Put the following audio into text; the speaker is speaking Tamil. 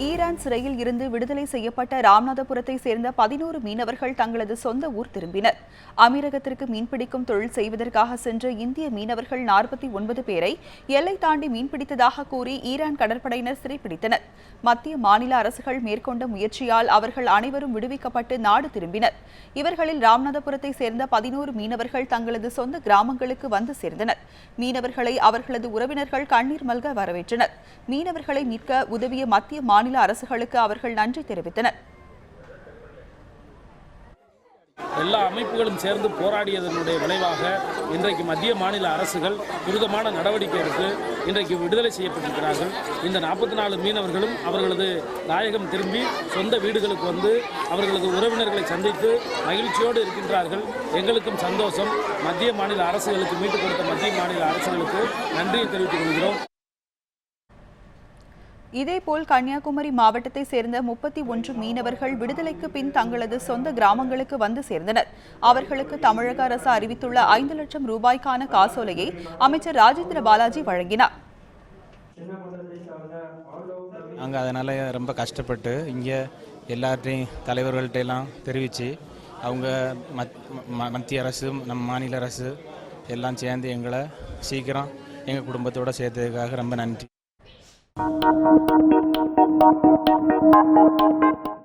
ஈரான் சிறையில் இருந்து விடுதலை செய்யப்பட்ட ராமநாதபுரத்தை சேர்ந்த 11 மீனவர்கள் தங்களது சொந்த ஊர் திரும்பினர். அமீரகத்திற்கு மீன்பிடிக்கும் தொழில் செய்வதற்காக சென்ற இந்திய மீனவர்கள் 49 பேரை எல்லை தாண்டி மீன்பிடித்ததாக கூறி ஈரான் கடற்படையினர் சிறைப்பிடித்தனர். மத்திய மாநில அரசுகள் மேற்கொண்ட முயற்சியால் அவர்கள் அனைவரும் விடுவிக்கப்பட்டு நாடு திரும்பினர். இவர்களில் ராமநாதபுரத்தை சேர்ந்த 11 மீனவர்கள் தங்களது சொந்த கிராமங்களுக்கு வந்து சேர்ந்தனர். மீனவர்களை அவர்களது உறவினர்கள் கண்ணீர் மல்க வரவேற்றனர். மீனவர்களை மீட்க உதவிய மத்திய மாநில அரசுகளுக்கு அவர்கள் நன்றி தெரிவித்தனர். எல்லா அமைப்புகளும் சேர்ந்து போராடியதனுடைய விளைவாக இன்றைக்கு மத்திய மாநில அரசுகள் துரிதமான நடவடிக்கை எடுத்து இன்றைக்கு விடுதலை செய்யப்பட்டிருக்கிறார்கள். இந்த 44 மீனவர்களும் அவர்களது தாயகம் திரும்பி சொந்த வீடுகளுக்கு வந்து அவர்களது உறவினர்களை சந்தித்து மகிழ்ச்சியோடு இருக்கின்றார்கள். எங்களுக்கும் சந்தோஷம். மத்திய மாநில அரசுகளுக்கு மீட்டுக் கொடுத்த மத்திய மாநில அரசுகளுக்கு நன்றியை தெரிவித்துக் கொள்கிறோம். இதேபோல் கன்னியாகுமரி மாவட்டத்தை சேர்ந்த 31 மீனவர்கள் விடுதலைக்கு பின் தங்களது சொந்த கிராமங்களுக்கு வந்து சேர்ந்தனர். அவர்களுக்கு தமிழக அரசு அறிவித்துள்ள 5 லட்சம் ரூபாய்க்கான காசோலையை அமைச்சர் ராஜேந்திர பாலாஜி வழங்கினார். நாங்கள் அதனால் ரொம்ப கஷ்டப்பட்டு இங்கே எல்லார்ட்டையும் தலைவர்கள்ட்ட எல்லாம் தெரிவித்து அவங்க மத்திய அரசு நம்ம மாநில அரசு எல்லாம் சேர்ந்து எங்களை சீக்கிரம் எங்கள் குடும்பத்தோடு சேர்த்ததுக்காக ரொம்ப நன்றி.